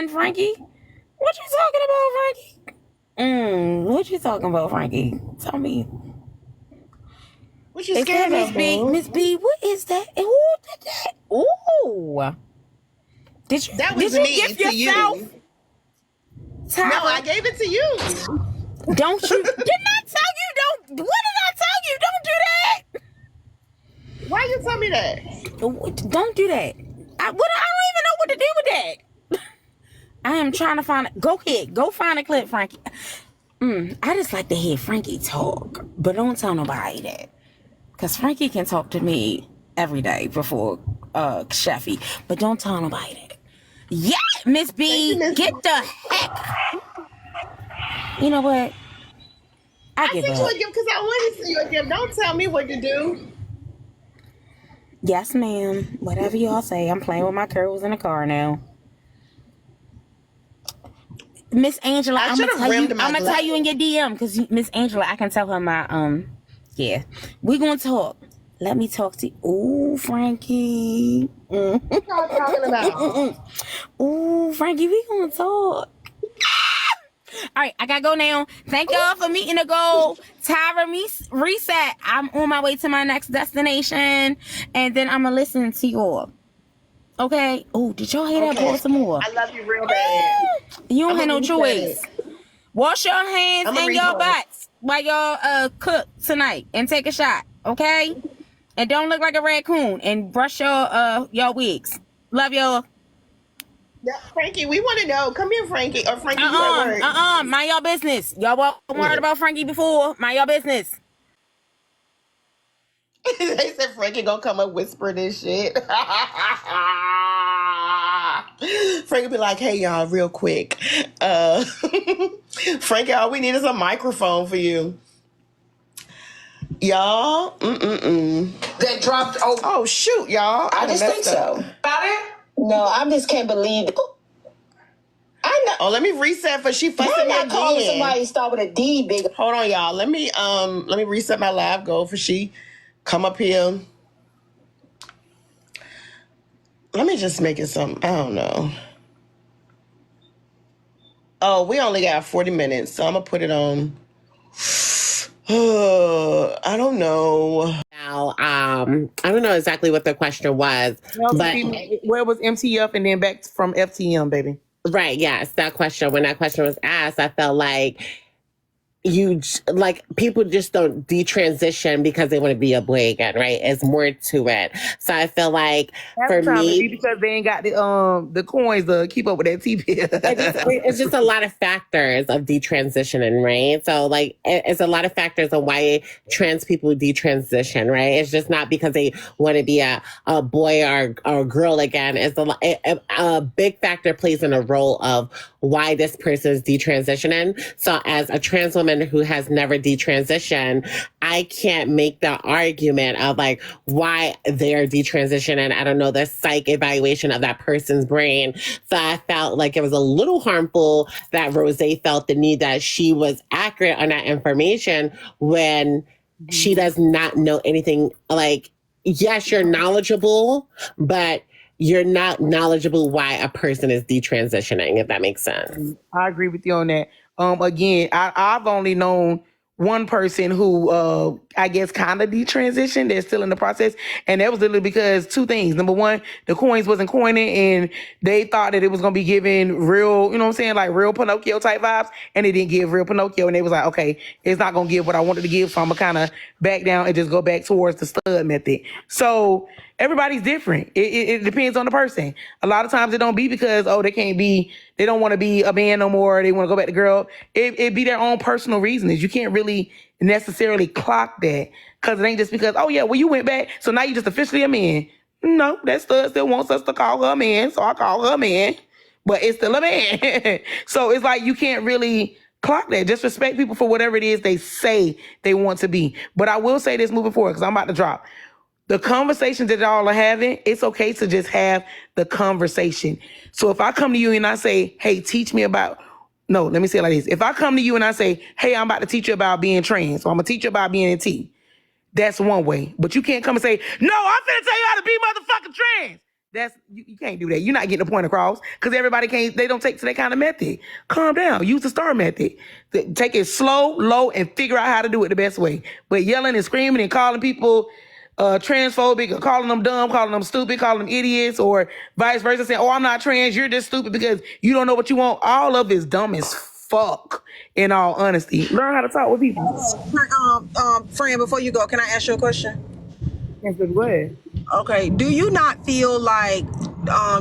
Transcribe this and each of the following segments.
fun, Frankie. What you talking about, Frankie? What you talking about, Frankie? Tell me. What you scared Miss of, B? boo? Miss B, what is that? Who did that? Ooh. Did you That was gift me to yourself? you. Tyra, No, I gave it to you. don't you? Didn't I tell you don't? What did I tell you? Don't do that. Why you tell me that? Don't do that. I don't even know what to do with that. I am trying to find it. Go ahead. Go find a clip, Frankie. I just like to hear Frankie talk, but don't tell nobody that. Because Frankie can talk to me every day before Sheffy, but don't tell nobody that. Yeah, Miss B, get the heck. You know what? I give sent up. you a gift because I wanted to send you a gift. Don't tell me what to do. Yes, ma'am. Whatever y'all say. I'm playing with my curls in the car now. Miss Angela, I'm gonna tell you in your DM because Miss Angela, I can tell her my yeah. We gonna talk. Let me talk to you. Ooh, Frankie. What y'all talking about? Ooh, Frankie, we gonna talk. All right, I gotta go now. Thank y'all for meeting the goal. Tyra, reset. I'm on my way to my next destination, and then I'm gonna listen to y'all. Okay. Oh, did y'all hear that, Baltimore? I love you real bad. You don't have no choice. Wash your hands and your butts while y'all cook tonight and take a shot, okay? And don't look like a raccoon and brush your wigs. Love y'all. Yeah, Frankie, we want to know. Come here, Frankie. Or Frankie, you at work. Mind your business. Y'all worried about Frankie before. Mind your business. They said Frankie gonna come up whisper this shit. Frankie be like, hey y'all, real quick. Frankie, all we need is a microphone for you. Y'all, That dropped over. Oh shoot, y'all. I just think so. About it? No, I just can't believe it. I know. Oh, let me reset for she fussing me again. Calling somebody start with a D, big. Hold on, y'all. Let me reset my live goal for she come up here. Let me just make it something. I don't know. Oh, we only got 40 minutes, so I'm gonna put it on. I don't know. Now, I don't know exactly what the question was, but where was MTF and then back from FTM, baby? Right, yes, that question. When that question was asked, I felt like people just don't detransition because they want to be a boy again, right? It's more to it. So I feel like for me, because they ain't got the coins to keep up with that TV. it's just a lot of factors of detransitioning, right? So like it's a lot of factors of why trans people detransition, right? It's just not because they want to be a boy or a girl again. It's a big factor plays in a role of why this person is detransitioning. So as a trans woman who has never detransitioned, I can't make the argument of like why they're detransitioning. I don't know the psych evaluation of that person's brain. So I felt like it was a little harmful that Rose felt the need that she was accurate on that information when she does not know anything. Like, yes, you're knowledgeable, but you're not knowledgeable why a person is detransitioning, if that makes sense. I agree with you on that. Again, I've only known one person who I guess kind of detransitioned. They're still in the process. And that was literally because two things. Number one, the coins wasn't coining and they thought that it was going to be giving real, you know what I'm saying, like real Pinocchio type vibes. And it didn't give real Pinocchio. And they was like, okay, it's not going to give what I wanted to give. So I'm going to kind of back down and just go back towards the stud method. So everybody's different. It depends on the person. A lot of times it don't be because, they don't want to be a man no more. They want to go back to girl. It be their own personal reasons. You can't really necessarily clock that because it ain't just because, you went back. So now you just officially a man. No, that stud still wants us to call her a man. So I call her a man, but it's still a man. So it's like, you can't really clock that. Just respect people for whatever it is they say they want to be. But I will say this moving forward, because I'm about to drop. The conversations that y'all are having, it's okay to just have the conversation. So if I come to you and I say, hey, teach me about, no, let me say it like this. If I come to you and I say, hey, I'm about to teach you about being trans, so I'm going to teach you about being a T, that's one way. But you can't come and say, no, I'm finna tell you how to be motherfucking trans. You can't do that. You're not getting the point across because everybody can't. They don't take to that kind of method. Calm down. Use the STAR method. Take it slow, low, and figure out how to do it the best way. But yelling and screaming and calling people transphobic, or calling them dumb, calling them stupid, calling them idiots, or vice versa, saying, "Oh, I'm not trans. You're just stupid because you don't know what you want." All of it is dumb as fuck. In all honesty, learn how to talk with people. Friend, before you go, can I ask you a question? Yes, but go ahead. Okay. Do you not feel like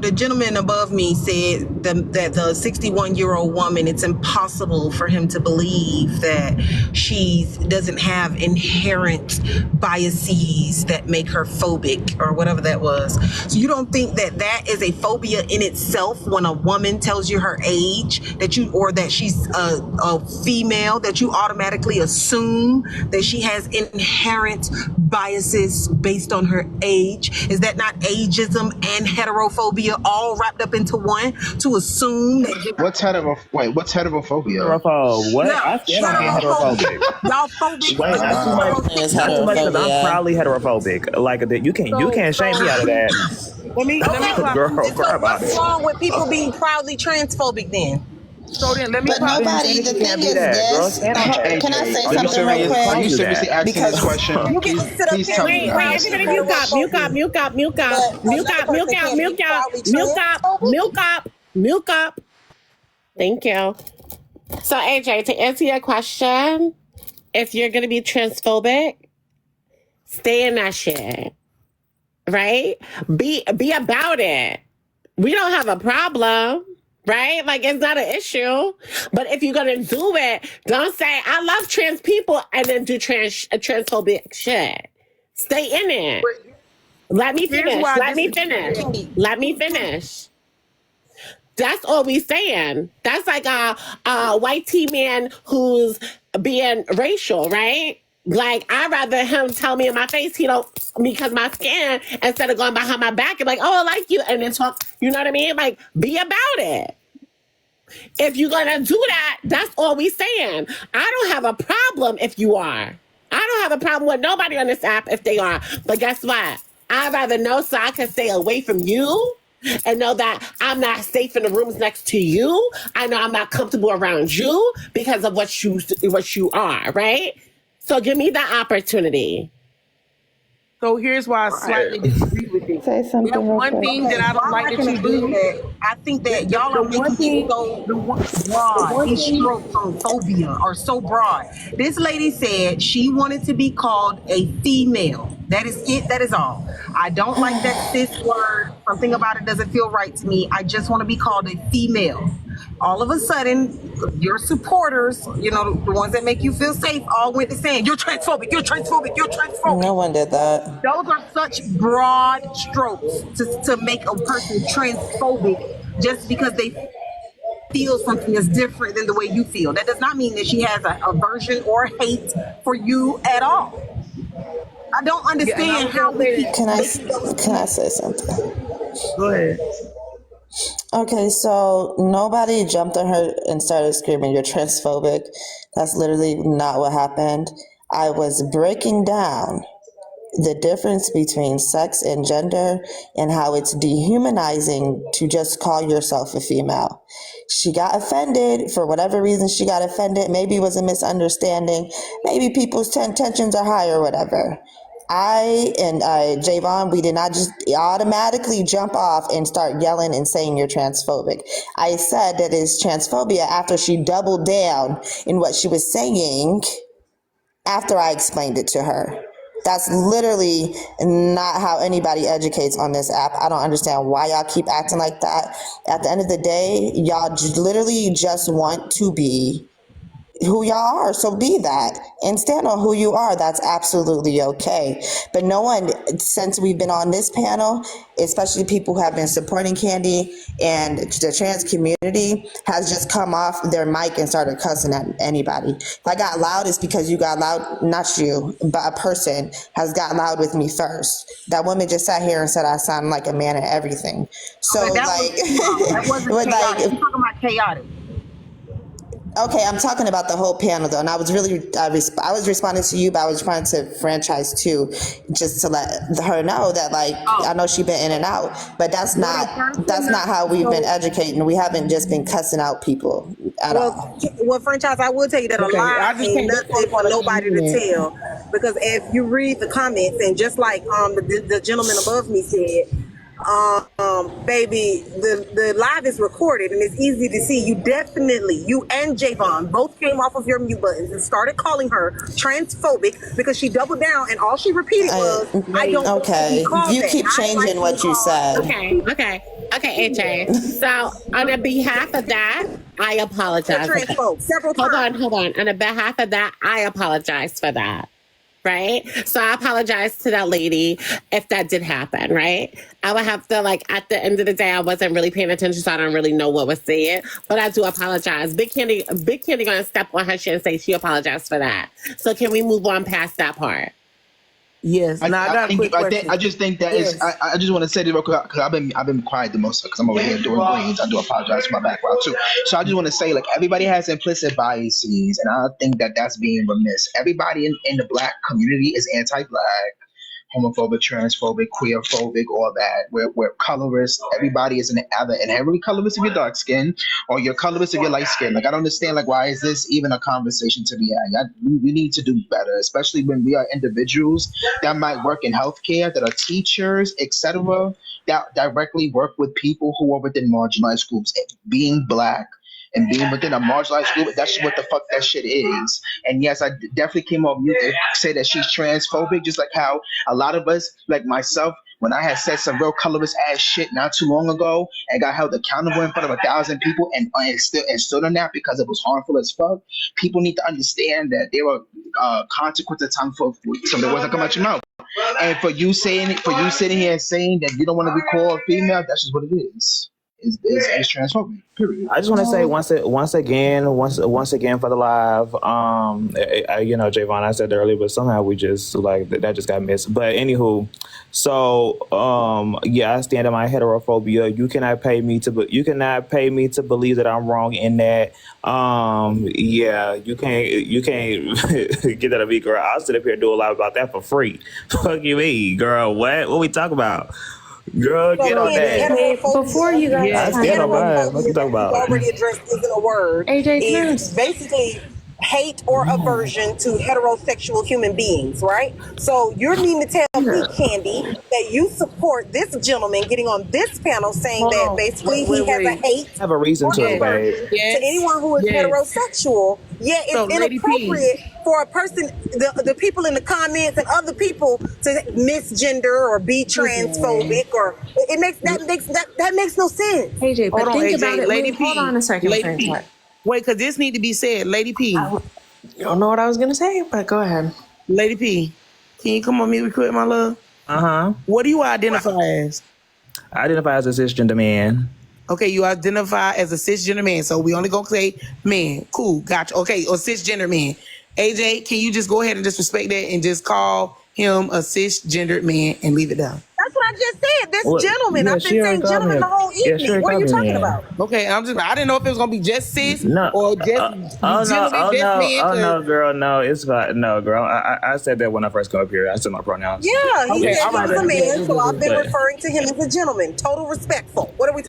the gentleman above me said that the 61-year-old woman, it's impossible for him to believe that she doesn't have inherent biases that make her phobic or whatever that was? So you don't think that is a phobia in itself when a woman tells you her age, or that she's a female, that you automatically assume that she has inherent biases based on her age? Is that not ageism and heterophobia all wrapped up into one, to assume that What's heterophobia? Heterophobe. What? Yeah, I stand on being heterophobic. y'all phobic? Wait, not too much. Is Not too much because I'm heterophobia. proudly heterophobic. Like you can't shame me out of that. Let me Girl, cry about What's it. wrong with people being proudly transphobic then? So then let me But nobody, the You can't thing be is that, girl. this. Stand on that. Can I say Are you something real serious? Are quick? you seriously asking Because this question? You can sit up Please here tell and me be that. proud. Everybody mute up, mute up, mute up, mute up, mute up, mute up, mute up, mute up, mute up, mute up. Thank you. So AJ, to answer your question, if you're gonna be transphobic, stay in that shit. Right? Be about it. We don't have a problem. Right? Like, it's not an issue. But if you're going to do it, don't say, I love trans people, and then do transphobic shit. Stay in it. Let me finish. Let me finish. That's all we saying. That's like a white tea man who's being racial, right? Like, I'd rather him tell me in my face he don't, because my skin, instead of going behind my back and like, oh, I like you, and then talk, you know what I mean? Like, be about it. If you're gonna do that, that's all we saying. I don't have a problem if you are. I don't have a problem with nobody on this app if they are. But guess what? I'd rather know so I can stay away from you and know that I'm not safe in the rooms next to you. I know I'm not comfortable around you because of what you are, right? So give me that opportunity. So here's why I slightly disagree with you. Say something real One quick. thing that I don't like that you do. I think that y'all are making it so broad. These strokes on phobia are so broad. This lady said she wanted to be called a female. That is it. That is all. I don't like that cis word. Something about it doesn't feel right to me. I just want to be called a female. All of a sudden, your supporters, you know, the ones that make you feel safe, all went to saying, you're transphobic, you're transphobic, you're transphobic. No one did that. Those are such broad strokes to make a person transphobic just because they feel something is different than the way you feel. That does not mean that she has a aversion or hate for you at all. I don't understand how we Can I say something? Go ahead. Okay, so nobody jumped on her and started screaming, "You're transphobic." That's literally not what happened. I was breaking down the difference between sex and gender and how it's dehumanizing to just call yourself a female. She got offended for whatever reason. She got offended. Maybe it was a misunderstanding. Maybe people's tensions are high or whatever. I and Javon, we did not just automatically jump off and start yelling and saying you're transphobic. I said that it's transphobia after she doubled down in what she was saying after I explained it to her. That's literally not how anybody educates on this app. I don't understand why y'all keep acting like that. At the end of the day, y'all literally just want to be who y'all are, so be that and stand on who you are. That's absolutely okay. But no one, since we've been on this panel, especially people who have been supporting Candy and the trans community, has just come off their mic and started cussing at anybody. If I got loud, it's because you got loud. Not you, but a person has got loud with me first. That woman just sat here and said I sound like a man and everything. So that wasn't chaotic. You're talking about chaotic. Okay, I'm talking about the whole panel though, and I was really, I was responding to you, but I was trying to franchise too, just to let her know that, like, I know she's been in and out, but that's not how we've been educating. We haven't just been cussing out people at all. Well, franchise, I will tell you that a Okay, I lie just ain't came back nothing for on nobody to the tell. Because if you read the comments, and just like the gentleman above me said, baby, the live is recorded and it's easy to see. You and Javon both came off of your mute buttons and started calling her transphobic because she doubled down and all she repeated was, "I don't want to be Okay, called you that. keep I like changing being what you called." said. Okay, AJ. So on the behalf of that, I A apologize. transphobe several times. Hold on. On the behalf of that, I apologize for that. Right? So I apologize to that lady if that did happen, right? I would have to, like, at the end of the day, I wasn't really paying attention, so I don't really know what was said, but I do apologize. Big Candy gonna step on her shit and say she apologized for that. So can we move on past that part? Yes. Now I got a quick question. I just think that is. Yes. I just want to say this real quick because I've been quiet the most because I'm over here doing greens. I do apologize for my background too. So I just want to say, like, everybody has implicit biases, and I think that that's being remiss. Everybody in the black community is anti-black, homophobic, transphobic, queerphobic, all that. We're colorist. Everybody is inherently colorist if you're dark skin, or you're colorist if you're light skin. Like, I don't understand, like, why is this even a conversation to be had? We need to do better, especially when we are individuals that might work in healthcare, that are teachers, etc., that directly work with people who are within marginalized groups. Being black and being within a marginalized group, that's what the fuck that shit is. And yes, I definitely came off mute to say that she's transphobic, just like how a lot of us, like myself, when I had said some real colorist ass shit not too long ago and got held accountable in front of 1,000 people and stood on that because it was harmful as fuck, people need to understand that there were consequences time for some of the words that come out your mouth. And for you sitting here and saying that you don't want to be called female, that's just what it is. It's transphobic. Period. I just want to say once again for the live. You know, Javon, I said earlier, but somehow we just like that just got missed. But anywho, so yeah, I stand in my heterophobia. You cannot pay me to believe that I'm wrong in that. Yeah, you can't get that of me, girl. I'll sit up here and do a lot about that for free. Fuck you, me, girl. What we talk about? Girl, get on that. Before you guys, I stand on mine. What you talking about? Already addressed isn't a word. AJ, It's basically hate or aversion to heterosexual human beings, right? So you're meaning to tell me, Candy, that you support this gentleman getting on this panel saying that basically he has a hate I have a reason to or it, babe. aversion to anyone who is heterosexual. Yet it's So, Lady P. inappropriate for a person, the people in the comments and other people to misgender or be transphobic, or that makes no sense. AJ, but Hold on, think AJ. about it. Lady Hold P. on a second, Lady friend. P. Wait, because this need to be said. Lady P. You don't know what I was gonna say, but go ahead. Lady P. Can you come on me real quick, my love? What do you identify as? I identify as a cisgender man. Okay, you identify as a cisgender man, so we only gonna say man. Cool, gotcha. Okay, or cisgender man. AJ, can you just go ahead and just respect that and just call him a cisgendered man and leave it down? That's what I just said. This Well, gentleman, yeah, I've she been already saying called gentleman me the whole yeah, evening. she already What are you called me talking man. about? Okay, I didn't know if it was gonna be just cis No, or just gentleman, just man. oh no, girl, no, it's fine. No, girl, I said that when I first come up here. I said my pronouns. Yeah, he Okay, said all he right, was a man, so I've been but- referring to him as a gentleman. Total respectful. What are we